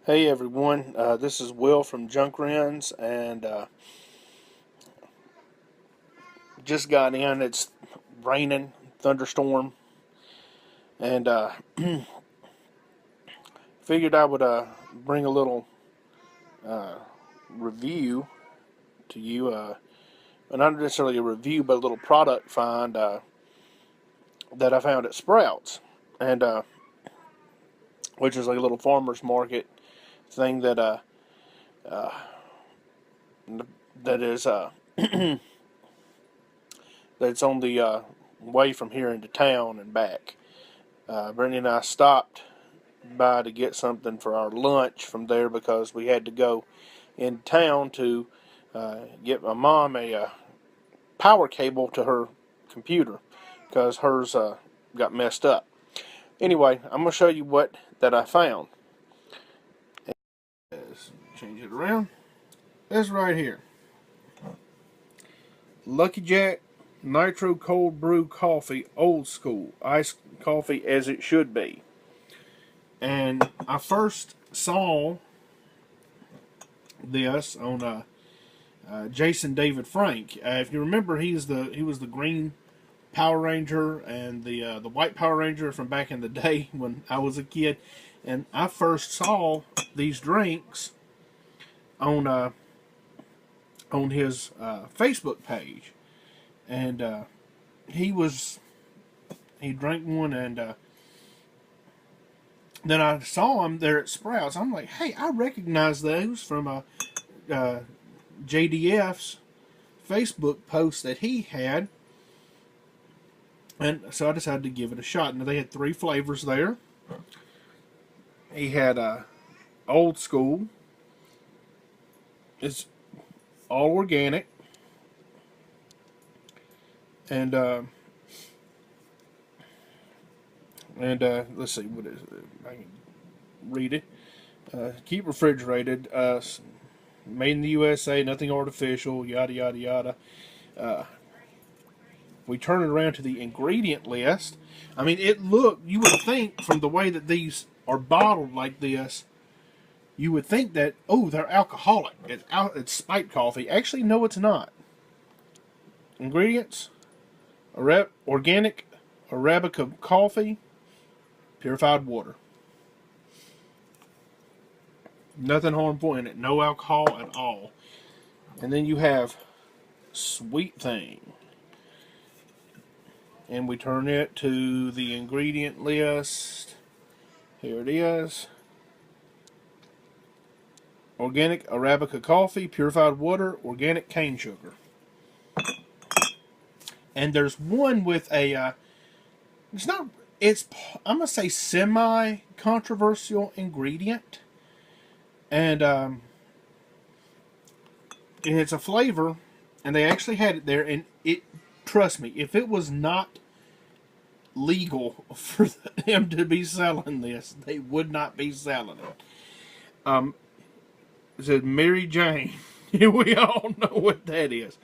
Hey everyone, this is Will from Junk Rens, and just got in. It's raining, thunderstorm, and figured I would bring a little review to you. Not necessarily a review, but a little product find that I found at Sprouts, and which is like a little farmer's market thing uh, that is that's on the way from here into town and back. Brittany and I stopped by to get something for our lunch from there because we had to go in town to get my mom a power cable to her computer because hers got messed up. Anyway, I'm going to show you what that I found. Let's change it around. This right here. Lucky Jack Nitro Cold Brew Coffee, old school, iced coffee as it should be. And I first saw this on Jason David Frank. If you remember, he was the green Power Ranger and the white Power Ranger from back in the day when I was a kid. And I first saw these drinks on his Facebook page, and he drank one, and then I saw him there at Sprouts. I'm like, hey, I recognize those from JDF's Facebook post that he had, and so I decided to give it a shot. Now they had 3 flavors there. He had old school. It's all organic, and let's see, what is it? I can read it. Keep refrigerated. Made in the USA. Nothing artificial. Yada yada yada. We turn it around to the ingredient list. I mean, you would think from the way that these are bottled like this, you would think that, oh, they're alcoholic. It's spiked coffee. Actually, no, it's not. Ingredients: organic Arabica coffee, purified water. Nothing harmful in it. No alcohol at all. And then you have Sweet Thing. And we turn it to the ingredient list. Here it is. Organic Arabica coffee, purified water, organic cane sugar. And there's one with a, I'm going to say semi-controversial ingredient. And it's a flavor, and they actually had it there, and trust me, if it was not legal for them to be selling this, they would not be selling it. It says Mary Jane. We all know what that is.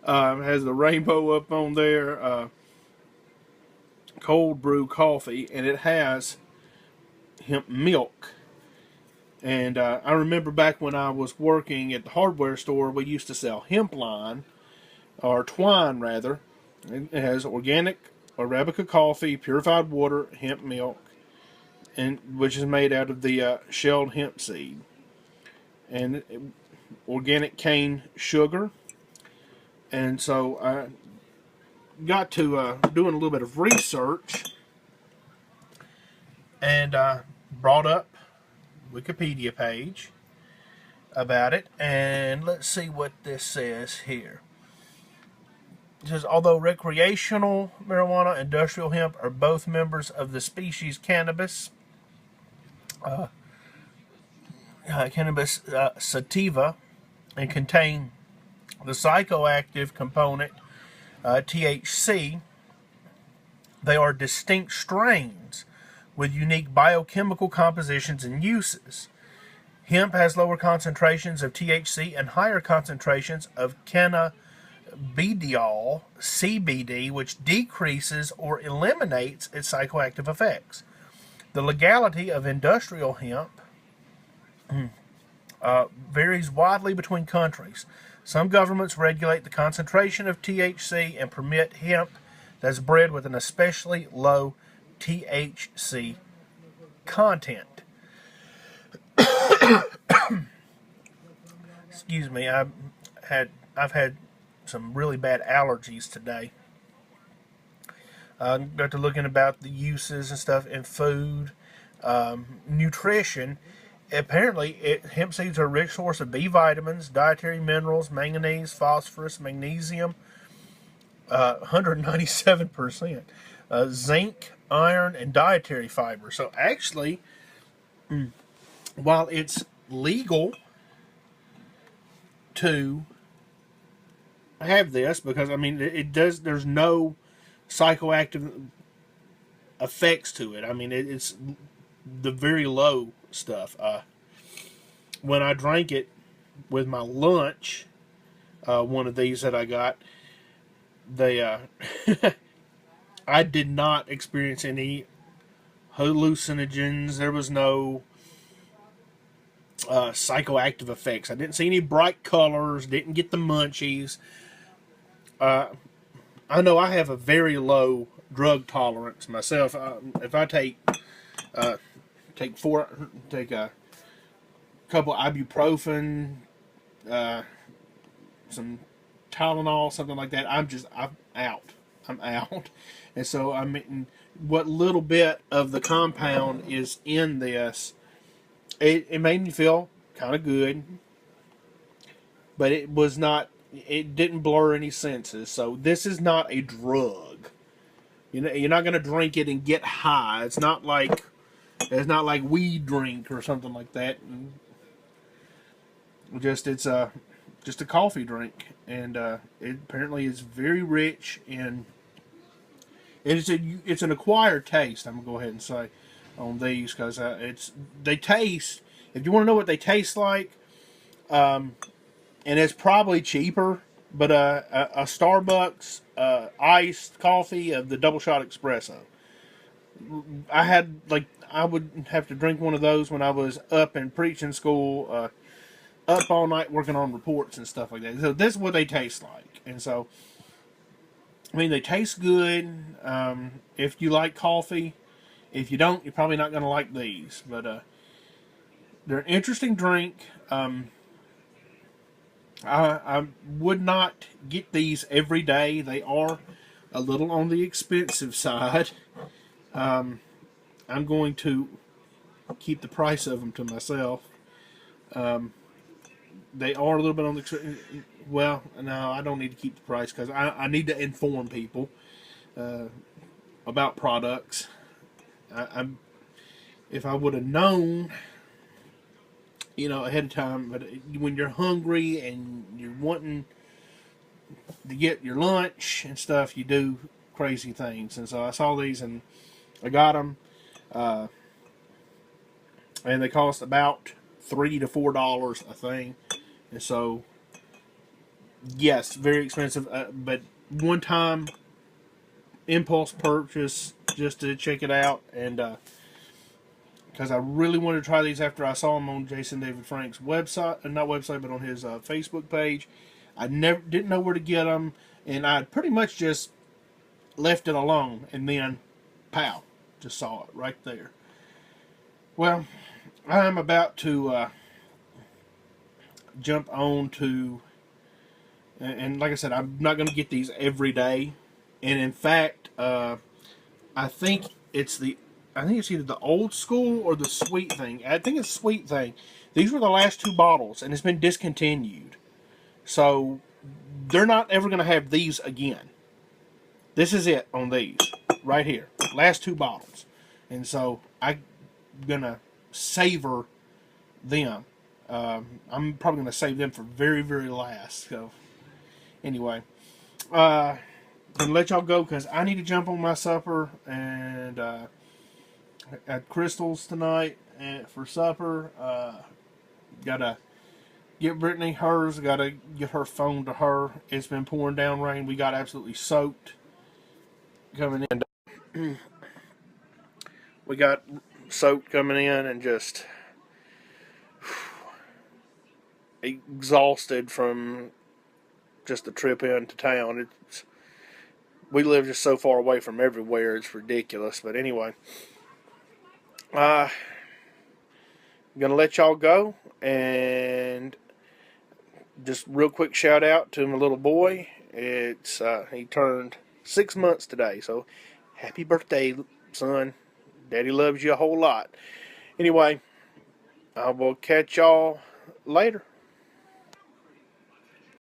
Has the rainbow up on there. Cold brew coffee, and it has hemp milk. And I remember back when I was working at the hardware store, we used to sell hemp line, or twine rather. It has organic Arabica coffee, purified water, hemp milk, and which is made out of the shelled hemp seed, and organic cane sugar. And so I got to doing a little bit of research, and brought up Wikipedia page about it, and let's see what this says here. It says, although recreational marijuana and industrial hemp are both members of the species cannabis, cannabis sativa, and contain the psychoactive component THC, they are distinct strains with unique biochemical compositions and uses. Hemp has lower concentrations of THC and higher concentrations of cannabidiol, CBD, which decreases or eliminates its psychoactive effects. The legality of industrial hemp varies widely between countries. Some governments regulate the concentration of THC and permit hemp that's bred with an especially low THC content. Excuse me, I've had some really bad allergies today. Got to looking about the uses and stuff in food, nutrition. Apparently, hemp seeds are a rich source of B vitamins, dietary minerals, manganese, phosphorus, magnesium, 197%, zinc, iron, and dietary fiber. So actually, while it's legal to have this, because I mean it does, there's no psychoactive effects to it. I mean it's the very low stuff. When I drank it with my lunch, one of these that I got, they I did not experience any hallucinogens. There was no psychoactive effects. I didn't see any bright colors. Didn't get the munchies. I know I have a very low drug tolerance myself. If I take a couple ibuprofen, some Tylenol, something like that, I'm out. I'm out. And so I mean, what little bit of the compound is in this, it made me feel kind of good, but it was not. It didn't blur any senses. So this is not a drug. You know, you're not going to drink it and get high. It's not like weed drink or something like that. It's just a coffee drink, and it apparently is very rich in. It's an acquired taste. I'm gonna go ahead and say on these because they taste. If you want to know what they taste like, and it's probably cheaper, but a Starbucks iced coffee of the double shot espresso. I would have to drink one of those when I was up in preaching school, up all night working on reports and stuff like that. So this is what they taste like, and so I mean they taste good. If you like coffee, if you don't, you're probably not going to like these, but they're an interesting drink. I would not get these every day. They are a little on the expensive side. I'm going to keep the price of them to myself. They are a little bit on the. Well, no, I don't need to keep the price because I need to inform people about products. If I would have known, ahead of time, but when you're hungry and you're wanting to get your lunch and stuff, you do crazy things. And so I saw these and I got them, and they cost about $3 to $4 a thing. And so, yes, very expensive, but one time impulse purchase just to check it out, and because I really wanted to try these after I saw them on Jason David Frank's website, not website, but on his Facebook page. I didn't know where to get them, and I pretty much just left it alone, and then, pow, just saw it right there. Well, I'm about to jump on to, and like I said, I'm not going to get these every day, and in fact, I think it's either the old school or the sweet thing. I think it's sweet thing. These were the last two bottles, and it's been discontinued. So they're not ever going to have these again. This is it on these right here. Last two bottles. And so I'm going to savor them. I'm probably going to save them for very, very last. So anyway, I'm going to let y'all go because I need to jump on my supper, and at Crystal's tonight for supper. Gotta get Brittany hers. Gotta get her phone to her. It's been pouring down rain. We got absolutely soaked coming in. We got soaked coming in, and just exhausted from just the trip into town. We live just so far away from everywhere, it's ridiculous. But anyway, I'm going to let y'all go. And just real quick shout out to my little boy. He turned 6 months today. So happy birthday, son. Daddy loves you a whole lot. Anyway, I will catch y'all later.